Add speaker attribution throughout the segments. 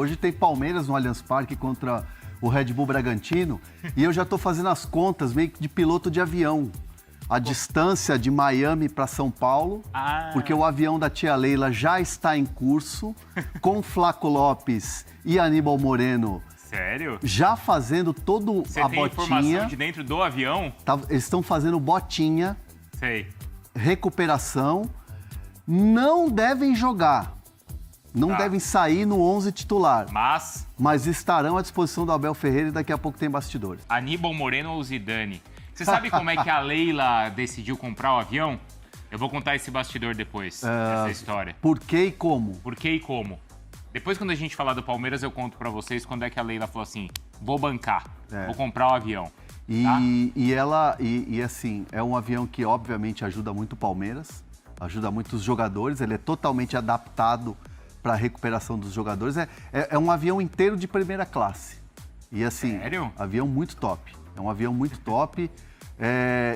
Speaker 1: Hoje tem Palmeiras no Allianz Parque contra o Red Bull Bragantino e eu já estou fazendo as contas meio que de piloto de avião. A distância de Miami para São Paulo, porque o avião da tia Leila já está em curso, com Flaco Lopes e Aníbal Moreno.
Speaker 2: Sério?
Speaker 1: Já fazendo todo
Speaker 2: Você
Speaker 1: a
Speaker 2: tem
Speaker 1: botinha.
Speaker 2: informação de dentro do avião?
Speaker 1: Eles estão fazendo botinha,
Speaker 2: Sei.
Speaker 1: recuperação. Não devem jogar. Não devem sair no 11 titular. Mas estarão à disposição do Abel Ferreira e daqui a pouco tem bastidores.
Speaker 2: Aníbal Moreno ou Zidane? Você sabe como é que a Leila decidiu comprar o avião? Eu vou contar esse bastidor depois, essa história.
Speaker 1: Por que e como?
Speaker 2: Por que e como? Depois, quando a gente falar do Palmeiras, eu conto pra vocês quando é que a Leila falou assim, vou bancar, vou comprar o avião.
Speaker 1: E assim, é um avião que obviamente ajuda muito o Palmeiras, ajuda muito os jogadores, ele é totalmente adaptado para a recuperação dos jogadores. É um avião inteiro de primeira classe. E assim,
Speaker 2: sério?
Speaker 1: Avião muito top. É um avião muito top.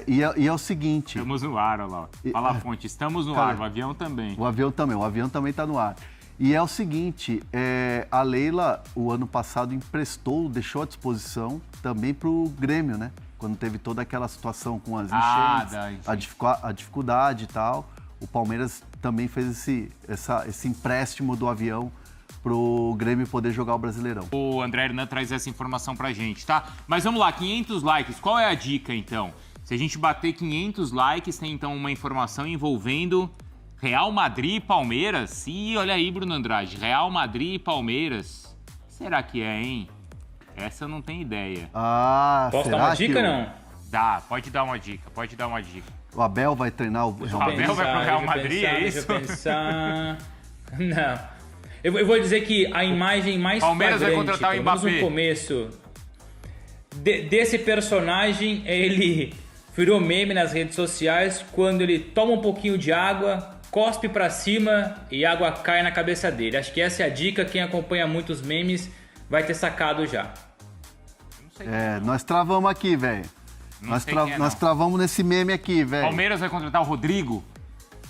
Speaker 1: E é o seguinte...
Speaker 2: Estamos no ar, olha lá. Fala a fonte, estamos no ar, o avião também.
Speaker 1: O avião também está no ar. E é o seguinte, a Leila, o ano passado, emprestou, deixou à disposição também para o Grêmio, né? Quando teve toda aquela situação com as enchentes, a dificuldade e tal. O Palmeiras também fez esse empréstimo do avião pro Grêmio poder jogar o Brasileirão.
Speaker 2: O André Hernan traz essa informação pra gente, tá? Mas vamos lá, 500 likes, qual é a dica então? Se a gente bater 500 likes, tem então uma informação envolvendo Real Madrid e Palmeiras? Ih, olha aí, Bruno Andrade, Real Madrid e Palmeiras. Será que é, hein? Essa eu não tenho ideia.
Speaker 3: Posso dar uma dica, não?
Speaker 2: Dá, pode dar uma dica.
Speaker 1: O Abel vai treinar o Real Madrid?
Speaker 2: O Abel vai pro Real Madrid, é isso?
Speaker 3: Deixa eu pensar... Não. Eu vou dizer que a imagem mais
Speaker 2: Palmeiras vai
Speaker 3: flagrante,
Speaker 2: contratar o
Speaker 3: pelo menos
Speaker 2: Mbappé.
Speaker 3: no começo, desse personagem, ele virou meme nas redes sociais quando ele toma um pouquinho de água, cospe pra cima e a água cai na cabeça dele. Acho que essa é a dica, quem acompanha muitos memes vai ter sacado já.
Speaker 1: Nós travamos aqui, velho. Nós travamos nesse meme aqui, velho.
Speaker 2: Palmeiras vai contratar o Rodrigo?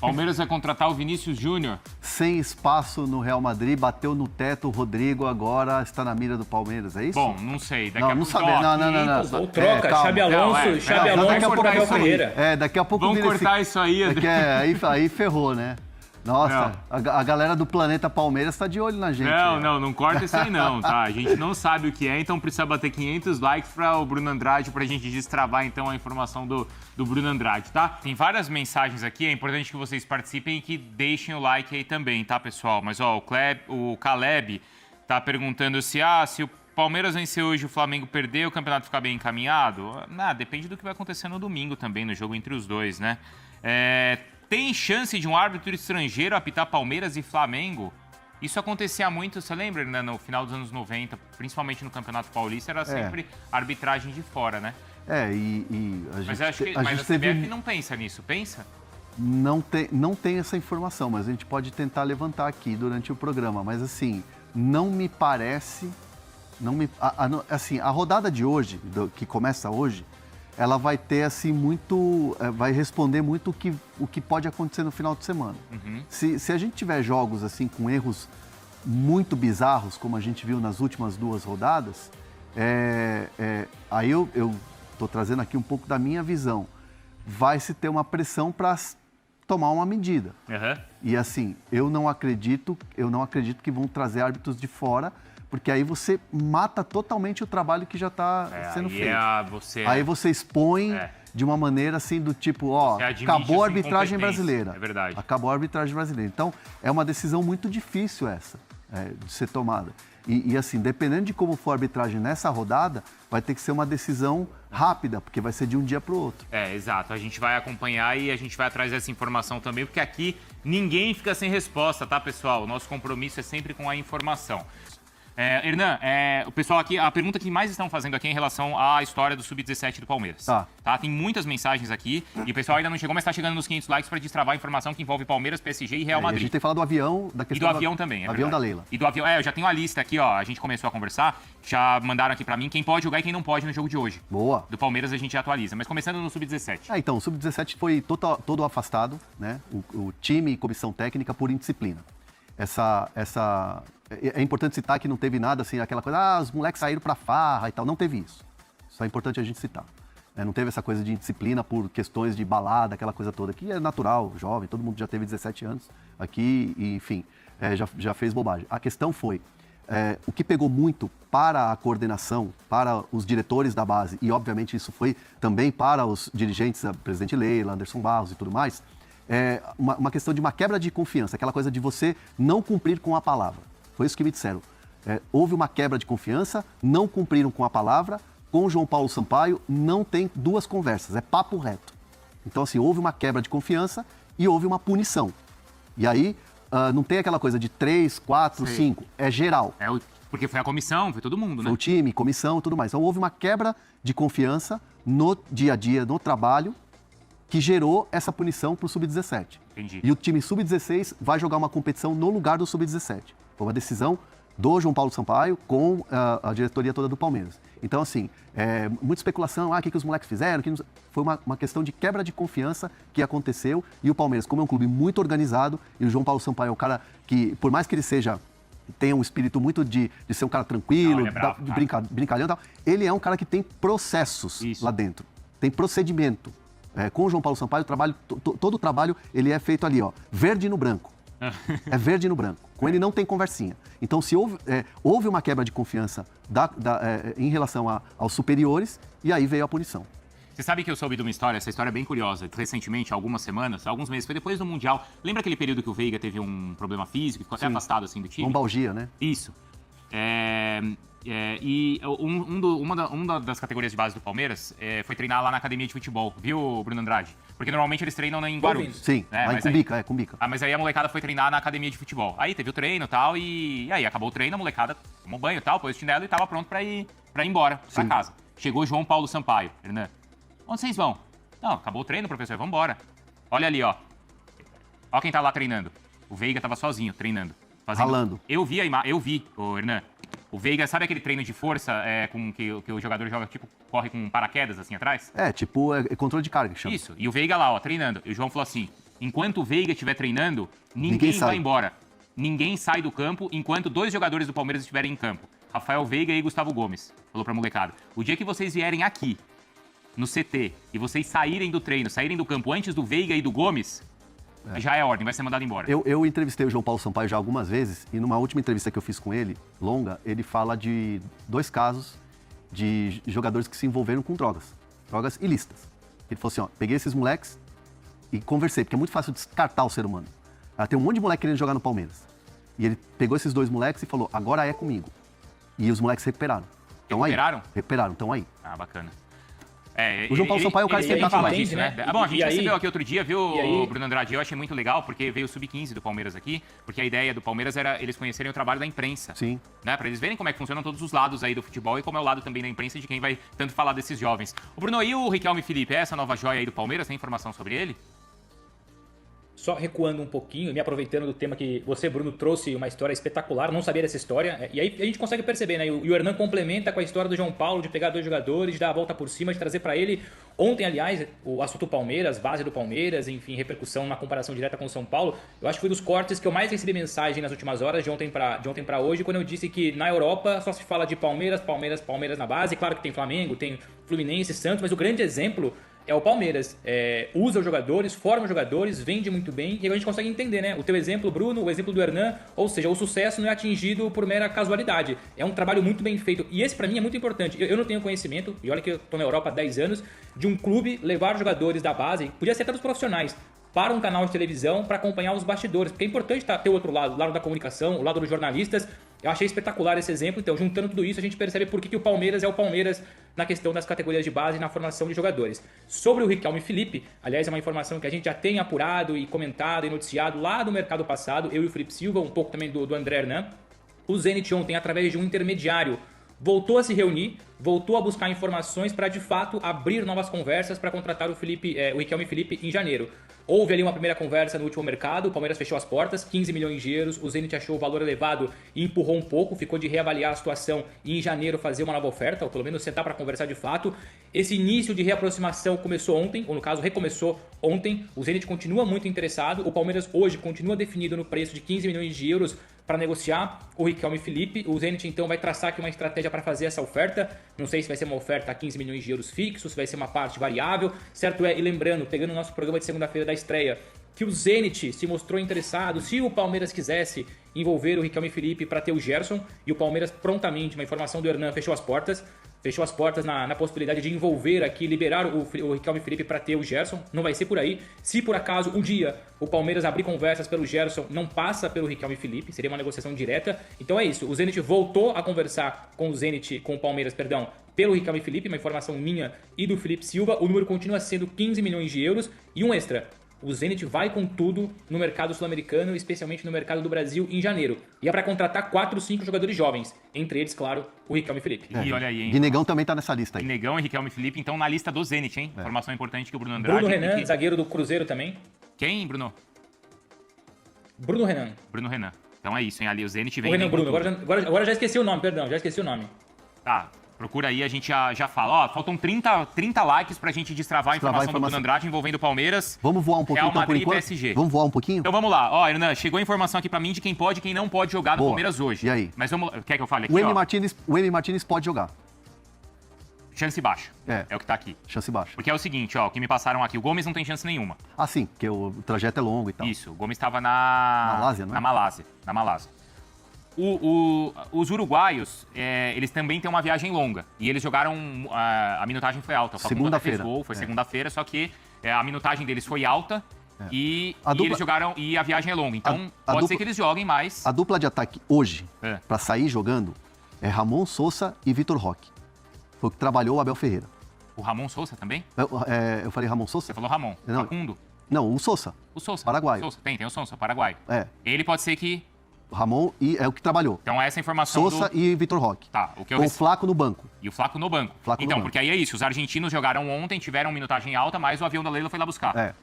Speaker 2: Palmeiras vai contratar o Vinícius Júnior?
Speaker 1: Sem espaço no Real Madrid, bateu no teto, o Rodrigo agora está na mira do Palmeiras, é isso?
Speaker 2: Bom, não sei. Daqui a
Speaker 1: não
Speaker 2: pouco...
Speaker 1: sabemos. Não.
Speaker 3: Ou troca, Xabi Alonso, Xabi Alonso por Abel Ferreira.
Speaker 1: Daqui a pouco...
Speaker 2: Vamos cortar isso aí, André.
Speaker 1: Aí ferrou, né? Nossa, a galera do Planeta Palmeiras tá de olho na gente.
Speaker 2: Não corta isso aí não, tá? A gente não sabe o que é, então precisa bater 500 likes para o Bruno Andrade, pra gente destravar então a informação do Bruno Andrade, tá? Tem várias mensagens aqui, é importante que vocês participem e que deixem o like aí também, tá, pessoal? Mas, ó, o Caleb tá perguntando se o Palmeiras vencer hoje, o Flamengo perder, o campeonato ficar bem encaminhado? Depende do que vai acontecer no domingo também, no jogo entre os dois, né? Tem chance de um árbitro estrangeiro apitar Palmeiras e Flamengo? Isso acontecia muito, você lembra, né, no final dos anos 90, principalmente no Campeonato Paulista, era sempre arbitragem de fora, né?
Speaker 1: Mas
Speaker 2: a CBF não pensa nisso, pensa?
Speaker 1: Não tem essa informação, mas a gente pode tentar levantar aqui durante o programa. Mas assim, não me parece... a rodada de hoje, que começa hoje, ela vai ter, assim, vai responder muito o que pode acontecer no final de semana. Se a gente tiver jogos, assim, com erros muito bizarros, como a gente viu nas últimas duas rodadas, aí eu estou trazendo aqui um pouco da minha visão. Vai se ter uma pressão para tomar uma medida. E, assim, eu não acredito que vão trazer árbitros de fora, porque aí você mata totalmente o trabalho que já está sendo feito. Aí você expõe de uma maneira assim do tipo, acabou a arbitragem brasileira.
Speaker 2: É verdade.
Speaker 1: Acabou a arbitragem brasileira. Então, é uma decisão muito difícil essa de ser tomada. E assim, dependendo de como for a arbitragem nessa rodada, vai ter que ser uma decisão rápida, porque vai ser de um dia para o outro.
Speaker 2: Exato. A gente vai acompanhar e a gente vai atrás dessa informação também, porque aqui ninguém fica sem resposta, tá, pessoal? O nosso compromisso é sempre com a informação. Hernan, o pessoal aqui, a pergunta que mais estão fazendo aqui é em relação à história do Sub-17 do Palmeiras.
Speaker 1: Tá.
Speaker 2: Tem muitas mensagens aqui e o pessoal ainda não chegou, mas está chegando nos 500 likes para destravar a informação que envolve Palmeiras, PSG e Real Madrid.
Speaker 1: A gente tem falado do avião, da questão
Speaker 2: e do avião também,
Speaker 1: avião da Leila.
Speaker 2: E do avião, eu já tenho a lista aqui, ó, a gente começou a conversar, já mandaram aqui para mim quem pode jogar e quem não pode no jogo de hoje.
Speaker 1: Boa.
Speaker 2: Do Palmeiras a gente atualiza, mas começando no Sub-17.
Speaker 1: Então, o Sub-17 foi todo afastado, né? O time e comissão técnica por indisciplina. É importante citar que não teve nada assim, aquela coisa, os moleques saíram pra farra e tal. Não teve isso. Isso é importante a gente citar. Não teve essa coisa de indisciplina por questões de balada, aquela coisa toda, que é natural, jovem, todo mundo já teve 17 anos aqui, e, enfim, já fez bobagem. A questão foi, o que pegou muito para a coordenação, para os diretores da base, e obviamente isso foi também para os dirigentes, a presidente Leila, Anderson Barros e tudo mais, uma questão de uma quebra de confiança, aquela coisa de você não cumprir com a palavra. Foi isso que me disseram. Houve uma quebra de confiança, não cumpriram com a palavra. Com o João Paulo Sampaio não tem duas conversas, é papo reto. Então, assim, houve uma quebra de confiança e houve uma punição. E aí, não tem aquela coisa de 3, 4, 5, é geral.
Speaker 2: Porque foi a comissão, foi todo mundo, né?
Speaker 1: Foi o time, comissão e tudo mais. Então, houve uma quebra de confiança no dia a dia, no trabalho, que gerou essa punição para o Sub-17.
Speaker 2: Entendi.
Speaker 1: E o time Sub-16 vai jogar uma competição no lugar do Sub-17. Foi uma decisão do João Paulo Sampaio com a diretoria toda do Palmeiras. Então, assim, muita especulação, o que os moleques fizeram? Foi uma questão de quebra de confiança que aconteceu, e o Palmeiras, como é um clube muito organizado, e o João Paulo Sampaio é um cara que, por mais que ele tenha um espírito muito de ser um cara tranquilo, brincalhão e tal, ele é um cara que tem processos lá dentro, tem procedimento. Com o João Paulo Sampaio, todo o trabalho ele é feito ali, verde no branco. É verde no branco. Com ele não tem conversinha. Então, se houve uma quebra de confiança em relação aos superiores, e aí veio a punição.
Speaker 2: Você sabe que eu soube de uma história, essa história é bem curiosa, recentemente, algumas semanas, alguns meses, foi depois do Mundial. Lembra aquele período que o Veiga teve um problema físico e ficou até afastado assim do time?
Speaker 1: Lombalgia, né?
Speaker 2: Isso. E uma das categorias de base do Palmeiras foi treinar lá na academia de futebol, viu, Bruno Andrade? Porque normalmente eles treinam em Guarulhos.
Speaker 1: Sim, lá em Cumbica, Cumbica.
Speaker 2: Mas aí a molecada foi treinar na academia de futebol. Aí teve o treino e tal, e aí acabou o treino, a molecada tomou banho e tal, pôs o chinelo e tava pronto pra ir embora, pra casa. Chegou João Paulo Sampaio, Hernan. Onde vocês vão? Não, acabou o treino, professor, vamos embora. Olha ali, ó. Ó quem tá lá treinando. O Veiga tava sozinho, treinando.
Speaker 1: Ralando.
Speaker 2: Eu vi, o Hernan. O Veiga, sabe aquele treino de força com que o jogador joga, tipo, corre com paraquedas assim atrás?
Speaker 1: Tipo, controle de carga que chama.
Speaker 2: Isso, e o Veiga lá, ó, treinando. E o João falou assim, enquanto o Veiga estiver treinando, ninguém vai embora. Ninguém sai do campo enquanto 2 jogadores do Palmeiras estiverem em campo. Rafael Veiga e Gustavo Gomes. Falou pra molecada. O dia que vocês vierem aqui, no CT, e vocês saírem do treino, saírem do campo antes do Veiga e do Gomes, já é ordem, vai ser mandado embora.
Speaker 1: Eu entrevistei o João Paulo Sampaio já algumas vezes, e numa última entrevista que eu fiz com ele, longa, ele fala de 2 casos de jogadores que se envolveram com drogas ilícitas. Ele falou assim, peguei esses moleques e conversei, porque é muito fácil descartar o ser humano. Tem um monte de moleque querendo jogar no Palmeiras. E ele pegou esses 2 moleques e falou, agora é comigo. E os moleques recuperaram.
Speaker 2: Recuperaram?
Speaker 1: Recuperaram, estão aí.
Speaker 2: Ah, bacana.
Speaker 1: O João Paulo Sampaio é o cara que sempre
Speaker 2: fala disso, né? Bom, a gente recebeu aqui outro dia, viu, Bruno Andrade? Eu achei muito legal, porque veio o Sub-15 do Palmeiras aqui, porque a ideia do Palmeiras era eles conhecerem o trabalho da imprensa.
Speaker 1: Sim.
Speaker 2: Né? Pra eles verem como é que funcionam todos os lados aí do futebol e como é o lado também da imprensa de quem vai tanto falar desses jovens. O Bruno, e o Riquelme Felipe, é essa nova joia aí do Palmeiras? Tem informação sobre ele?
Speaker 3: Só recuando um pouquinho, me aproveitando do tema que você, Bruno, trouxe uma história espetacular, não sabia dessa história, e aí a gente consegue perceber, né? E o Hernan complementa com a história do João Paulo, de pegar 2 jogadores, de dar a volta por cima, de trazer para ele. Ontem, aliás, o assunto Palmeiras, base do Palmeiras, enfim, repercussão na comparação direta com o São Paulo, eu acho que foi dos cortes que eu mais recebi mensagem nas últimas horas, de ontem para hoje, quando eu disse que na Europa só se fala de Palmeiras na base. Claro que tem Flamengo, tem Fluminense, Santos, mas o grande exemplo é o Palmeiras. Usa os jogadores, forma os jogadores, vende muito bem, e a gente consegue entender, né? O teu exemplo, Bruno, o exemplo do Hernan, ou seja, o sucesso não é atingido por mera casualidade. É um trabalho muito bem feito. E esse, pra mim, é muito importante. Eu não tenho conhecimento, e olha que eu tô na Europa há 10 anos, de um clube levar jogadores da base, podia ser até dos profissionais, para um canal de televisão para acompanhar os bastidores, porque é importante ter o outro lado, o lado da comunicação, o lado dos jornalistas. Eu achei espetacular esse exemplo, então juntando tudo isso a gente percebe por que o Palmeiras é o Palmeiras na questão das categorias de base e na formação de jogadores. Sobre o Riquelme Felipe, aliás é uma informação que a gente já tem apurado e comentado e noticiado lá do mercado passado, eu e o Felipe Silva, um pouco também do André Hernan. O Zenit ontem, através de um intermediário, voltou a se reunir, voltou a buscar informações para de fato abrir novas conversas para contratar o Riquelme Felipe em janeiro. Houve ali uma primeira conversa no último mercado, o Palmeiras fechou as portas, 15 milhões de euros, o Zenit achou o valor elevado e empurrou um pouco, ficou de reavaliar a situação e em janeiro fazer uma nova oferta, ou pelo menos sentar para conversar de fato. Esse início de reaproximação começou ontem, ou no caso recomeçou ontem, o Zenit continua muito interessado, o Palmeiras hoje continua definido no preço de 15 milhões de euros para negociar o Riquelme Felipe. O Zenit então vai traçar aqui uma estratégia para fazer essa oferta. Não sei se vai ser uma oferta a 15 milhões de euros fixos, se vai ser uma parte variável. Certo é, e lembrando, pegando o nosso programa de segunda-feira da estreia, que o Zenit se mostrou interessado, se o Palmeiras quisesse envolver o Riquelme Felipe para ter o Gerson, e o Palmeiras prontamente, uma informação do Hernan, fechou as portas na possibilidade de envolver aqui, liberar o Riquelme Felipe para ter o Gerson. Não vai ser por aí. Se por acaso um dia o Palmeiras abrir conversas pelo Gerson, não passa pelo Riquelme Felipe, seria uma negociação direta. Então é isso, o Zenit voltou a conversar com o Palmeiras, pelo Riquelme Felipe, uma informação minha e do Felipe Silva. O número continua sendo 15 milhões de euros e um extra. O Zenit vai com tudo no mercado sul-americano, especialmente no mercado do Brasil em janeiro. E é para contratar 4 ou 5 jogadores jovens. Entre eles, claro, o Riquelme Felipe.
Speaker 2: E olha aí, hein?
Speaker 1: Guinegão também tá nessa lista aí.
Speaker 2: Guinegão e Riquelme Felipe, então na lista do Zenit, hein? Informação importante que o Bruno Andrade...
Speaker 3: Bruno Renan, zagueiro do Cruzeiro também.
Speaker 2: Quem, Bruno?
Speaker 3: Bruno Renan.
Speaker 2: Bruno Renan. Então é isso, hein? Ali o Zenit vem...
Speaker 3: O Renan Bruno, agora já esqueci o nome, perdão, já esqueci o nome.
Speaker 2: Tá, procura aí, a gente já fala. Ó, faltam 30 likes pra gente destravar a informação do Bruno Andrade envolvendo o Palmeiras.
Speaker 1: Vamos voar um pouquinho,
Speaker 2: Real
Speaker 1: então, por
Speaker 2: Madrid e
Speaker 1: enquanto?
Speaker 2: PSG.
Speaker 1: Vamos voar um pouquinho?
Speaker 2: Então vamos lá. Ó, Hernan, chegou a informação aqui pra mim de quem pode e quem não pode jogar no
Speaker 1: Boa.
Speaker 2: Palmeiras hoje.
Speaker 1: E aí?
Speaker 2: Mas vamos... Quer que eu fale aqui,
Speaker 1: O Emi Martinez pode jogar.
Speaker 2: Chance baixa.
Speaker 1: É.
Speaker 2: É o que tá aqui.
Speaker 1: Chance baixa.
Speaker 2: Porque é o seguinte, ó, o que me passaram aqui, o Gomes não tem chance nenhuma.
Speaker 1: Ah, sim, porque o trajeto é longo e tal.
Speaker 2: Isso, o Gomes estava na...
Speaker 1: Malásia, não é?
Speaker 2: Na Malásia. Os uruguaios, eles também têm uma viagem longa. E eles jogaram... A minutagem foi alta.
Speaker 1: Segunda-feira.
Speaker 2: Foi segunda-feira, só que a minutagem deles foi alta. E eles jogaram... E a viagem é longa. Então, pode ser que eles joguem mais.
Speaker 1: A dupla de ataque hoje,
Speaker 2: É.
Speaker 1: pra sair jogando, é Ramon Sousa e Vitor Roque. Foi o que trabalhou o Abel Ferreira.
Speaker 2: O Ramon Sousa também?
Speaker 1: Eu falei Ramon Sousa?
Speaker 2: Você falou Ramon.
Speaker 1: Não.
Speaker 2: Facundo.
Speaker 1: Não, o Sousa.
Speaker 2: O Sousa.
Speaker 1: Paraguaio.
Speaker 2: Sousa. Tem o Sousa, paraguaio.
Speaker 1: É.
Speaker 2: Ele pode ser que...
Speaker 1: O Ramon é o que trabalhou.
Speaker 2: Então, essa é a informação
Speaker 1: Sousa
Speaker 2: do...
Speaker 1: e Vitor Roque.
Speaker 2: Tá, o que eu
Speaker 1: Com o Flaco no banco.
Speaker 2: E o Flaco no banco.
Speaker 1: Flaco no
Speaker 2: então,
Speaker 1: banco.
Speaker 2: porque aí é isso. Os argentinos jogaram ontem, tiveram minutagem alta, mas o avião da Leila foi lá buscar.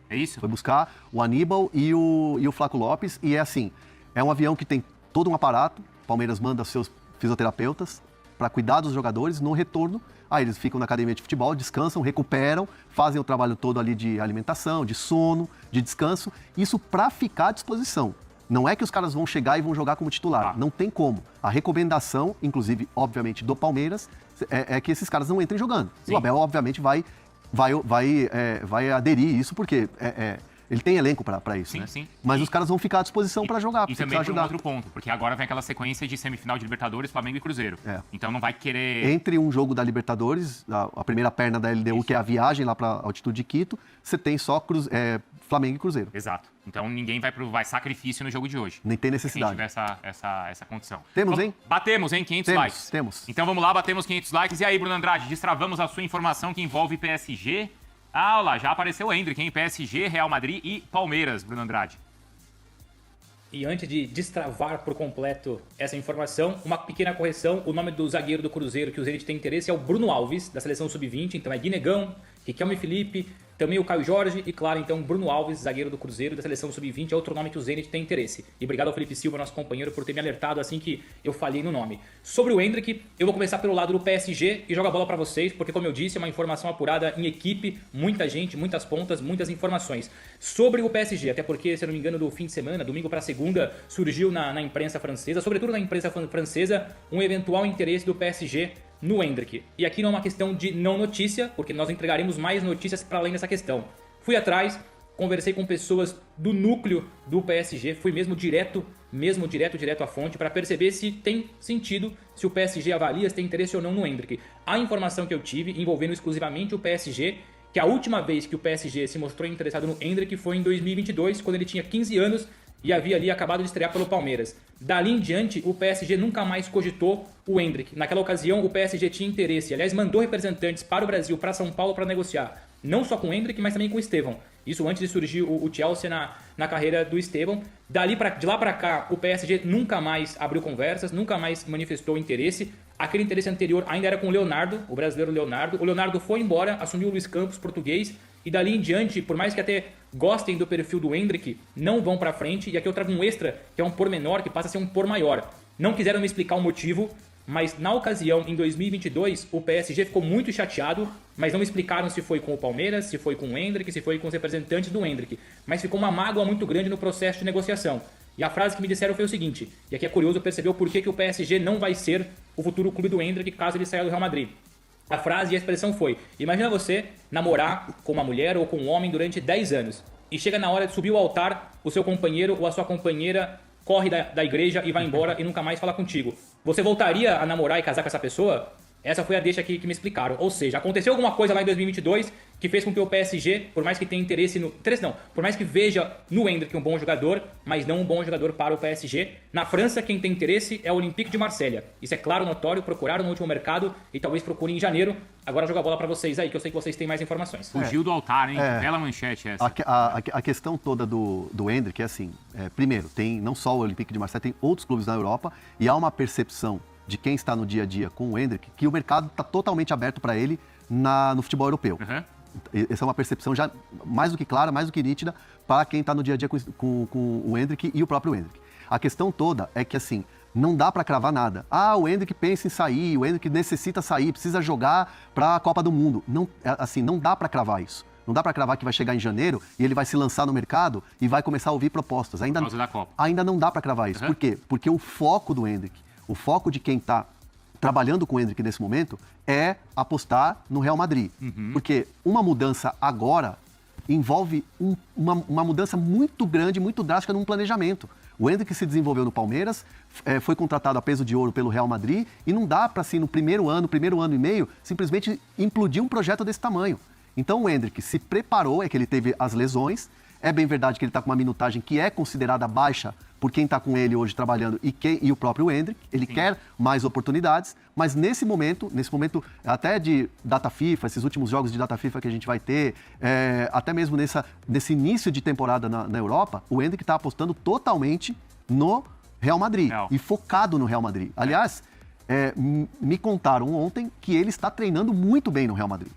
Speaker 2: É isso?
Speaker 1: Foi buscar o Aníbal e o Flaco Lopes. E é assim, é um avião que tem todo um aparato. O Palmeiras manda seus fisioterapeutas para cuidar dos jogadores no retorno. Aí eles ficam na academia de futebol, descansam, recuperam, fazem o trabalho todo ali de alimentação, de sono, de descanso. Isso para ficar à disposição. Não é que os caras vão chegar e vão jogar como titular. Não tem como. A recomendação, inclusive, obviamente, do Palmeiras, é que esses caras não entrem jogando.
Speaker 2: Sim.
Speaker 1: O Abel, obviamente, vai aderir isso, porque ele tem elenco para isso,
Speaker 2: Sim,
Speaker 1: né?
Speaker 2: sim.
Speaker 1: Mas os caras vão ficar à disposição para jogar,
Speaker 2: E
Speaker 1: para
Speaker 2: também tem um
Speaker 1: ajudar.
Speaker 2: outro ponto, porque agora vem aquela sequência de semifinal de Libertadores, Flamengo e Cruzeiro.
Speaker 1: É.
Speaker 2: Então não vai querer...
Speaker 1: Entre um jogo da Libertadores, a primeira perna da LDU, que é a viagem lá para a altitude de Quito, você tem só Flamengo e Cruzeiro.
Speaker 2: Exato. Então ninguém vai sacrifício no jogo de hoje.
Speaker 1: Nem tem
Speaker 2: Quem
Speaker 1: necessidade.
Speaker 2: tiver essa condição.
Speaker 1: Temos, hein?
Speaker 2: Batemos, hein? 500 likes.
Speaker 1: Temos.
Speaker 2: Então vamos lá, batemos 500 likes. E aí, Bruno Andrade, destravamos a sua informação que envolve PSG. Ah, olha lá, já apareceu o Hendrick, hein? PSG, Real Madrid e Palmeiras, Bruno Andrade.
Speaker 3: E antes de destravar por completo essa informação, uma pequena correção. O nome do zagueiro do Cruzeiro que o Zenit tem interesse é o Bruno Alves, da seleção sub-20. Então é Guinegão, Riquelme Felipe, também o Caio Jorge e, claro, então Bruno Alves, zagueiro do Cruzeiro, da seleção sub-20, é outro nome que o Zenit tem interesse. E obrigado ao Felipe Silva, nosso companheiro, por ter me alertado assim que eu falhei no nome. Sobre o Hendrick, eu vou começar pelo lado do PSG e jogo a bola pra vocês, porque, como eu disse, é uma informação apurada em equipe, muita gente, muitas pontas, muitas informações. Sobre o PSG, até porque, se eu não me engano, do fim de semana, domingo pra segunda, surgiu na imprensa francesa, sobretudo na imprensa francesa, um eventual interesse do PSG no Hendrick. E aqui não é uma questão de não notícia, porque nós entregaremos mais notícias para além dessa questão. Fui atrás, conversei com pessoas do núcleo do PSG, fui mesmo direto à fonte para perceber se tem sentido, se o PSG avalia se tem interesse ou não no Hendrick. A informação que eu tive, envolvendo exclusivamente o PSG, que a última vez que o PSG se mostrou interessado no Hendrick foi em 2022, quando ele tinha 15 anos e havia ali acabado de estrear pelo Palmeiras. Dali em diante, o PSG nunca mais cogitou o Hendrick. Naquela ocasião, o PSG tinha interesse. Aliás, mandou representantes para o Brasil, para São Paulo, para negociar. Não só com o Hendrick, mas também com o Estevão. Isso antes de surgir o Chelsea na carreira do Estevão. De lá para cá, o PSG nunca mais abriu conversas, nunca mais manifestou interesse. Aquele interesse anterior ainda era com o Leonardo, o brasileiro Leonardo. O Leonardo foi embora, assumiu o Luiz Campos, português. E dali em diante, por mais que até gostem do perfil do Hendrick, não vão pra frente. E aqui eu trago um extra, que é um por menor, que passa a ser um por maior. Não quiseram me explicar o motivo, mas na ocasião, em 2022, o PSG ficou muito chateado, mas não me explicaram se foi com o Palmeiras, se foi com o Hendrick, se foi com os representantes do Hendrick. Mas ficou uma mágoa muito grande no processo de negociação. E a frase que me disseram foi o seguinte, e aqui é curioso perceber o porquê que o PSG não vai ser o futuro clube do Endrick caso ele saia do Real Madrid. A frase e a expressão foi: imagina você namorar com uma mulher ou com um homem durante 10 anos e chega na hora de subir o altar, o seu companheiro ou a sua companheira corre da igreja e vai embora e nunca mais fala contigo. Você voltaria a namorar e casar com essa pessoa? Essa foi a deixa que me explicaram. Ou seja, aconteceu alguma coisa lá em 2022 que fez com que o PSG, por mais que tenha interesse no... por mais que veja no Endrick um bom jogador, mas não um bom jogador para o PSG. Na França, quem tem interesse é o Olympique de Marselha. Isso é claro, notório, procuraram no último mercado e talvez procurem em janeiro. Agora jogo a bola para vocês aí, que eu sei que vocês têm mais informações.
Speaker 2: Fugiu do altar, hein? Bela manchete essa.
Speaker 1: A questão toda do Endrick é assim, primeiro, tem não só o Olympique de Marseille, tem outros clubes na Europa e há uma percepção de quem está no dia a dia com o Endrick, que o mercado está totalmente aberto para ele no futebol europeu.
Speaker 2: Uhum.
Speaker 1: Essa é uma percepção já mais do que clara, mais do que nítida, para quem está no dia a dia com o Endrick e o próprio Endrick. A questão toda é que, assim, não dá para cravar nada. O Endrick pensa em sair, o Endrick necessita sair, precisa jogar para a Copa do Mundo. Não, assim, não dá para cravar isso. Não dá para cravar que vai chegar em janeiro e ele vai se lançar no mercado e vai começar a ouvir propostas.
Speaker 2: Por causa da Copa.
Speaker 1: Ainda não dá para cravar isso.
Speaker 2: Uhum.
Speaker 1: Por quê? Porque o foco do Endrick, o foco de quem está trabalhando com o Endrick nesse momento é apostar no Real Madrid. Uhum. Porque uma mudança agora envolve uma mudança muito grande, muito drástica num planejamento. O Endrick se desenvolveu no Palmeiras, foi contratado a peso de ouro pelo Real Madrid e não dá para, assim, no primeiro ano e meio, simplesmente implodir um projeto desse tamanho. Então o Endrick se preparou, é que ele teve as lesões, é bem verdade que ele está com uma minutagem que é considerada baixa por quem está com ele hoje trabalhando e o próprio Endrick, ele quer mais oportunidades, mas nesse momento até de data FIFA, esses últimos jogos de data FIFA que a gente vai ter, até mesmo nesse início de temporada na Europa, o Endrick está apostando totalmente no Real Madrid e focado no Real Madrid. Aliás, me contaram ontem que ele está treinando muito bem no Real Madrid.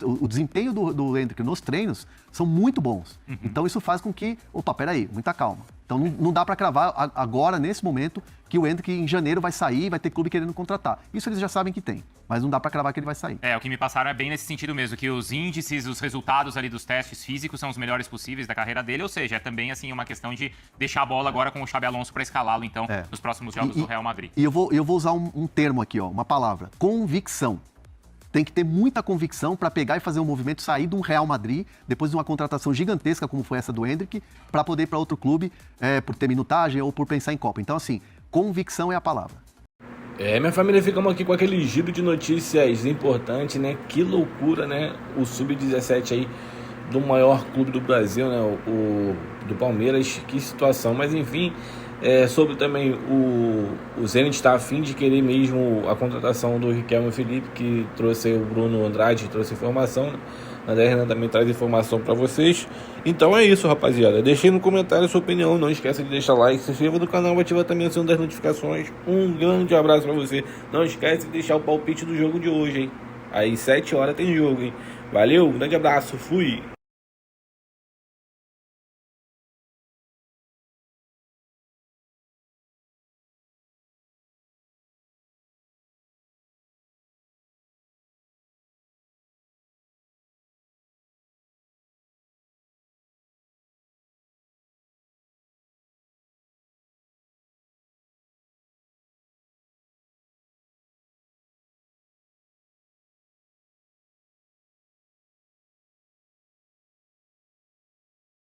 Speaker 1: O desempenho do Endrick nos treinos são muito bons. Uhum. Então isso faz com que, peraí, muita calma. Então não dá para cravar agora, nesse momento, que o Endrick em janeiro vai sair, vai ter clube querendo contratar. Isso eles já sabem que tem, mas não dá para cravar que ele vai sair.
Speaker 2: O que me passaram é bem nesse sentido mesmo, que os índices, os resultados ali dos testes físicos são os melhores possíveis da carreira dele, ou seja, é também assim uma questão de deixar a bola agora com o Xabi Alonso para escalá-lo, então, nos próximos jogos do Real Madrid.
Speaker 1: E eu vou usar um termo aqui, uma palavra, convicção. Tem que ter muita convicção para pegar e fazer um movimento, sair de um Real Madrid, depois de uma contratação gigantesca como foi essa do Endrick, para poder ir para outro clube, por ter minutagem ou por pensar em Copa. Então, assim, convicção é a palavra.
Speaker 4: Minha família, ficamos aqui com aquele giro de notícias importante, né? Que loucura, né? O Sub-17 aí do maior clube do Brasil, né? O do Palmeiras, que situação. Mas, enfim... sobre também o Zenit está a fim de querer mesmo a contratação do Riquelme Felipe, que trouxe o Bruno Andrade, trouxe informação, né? A André Renan também traz informação para vocês. Então é isso, rapaziada. Deixei no comentário a sua opinião, não esqueça de deixar like, se inscreva no canal, ativa também o sininho das notificações. Um grande abraço para você. Não esquece de deixar o palpite do jogo de hoje, hein? Às 7 horas tem jogo, hein? Valeu, um grande abraço, fui!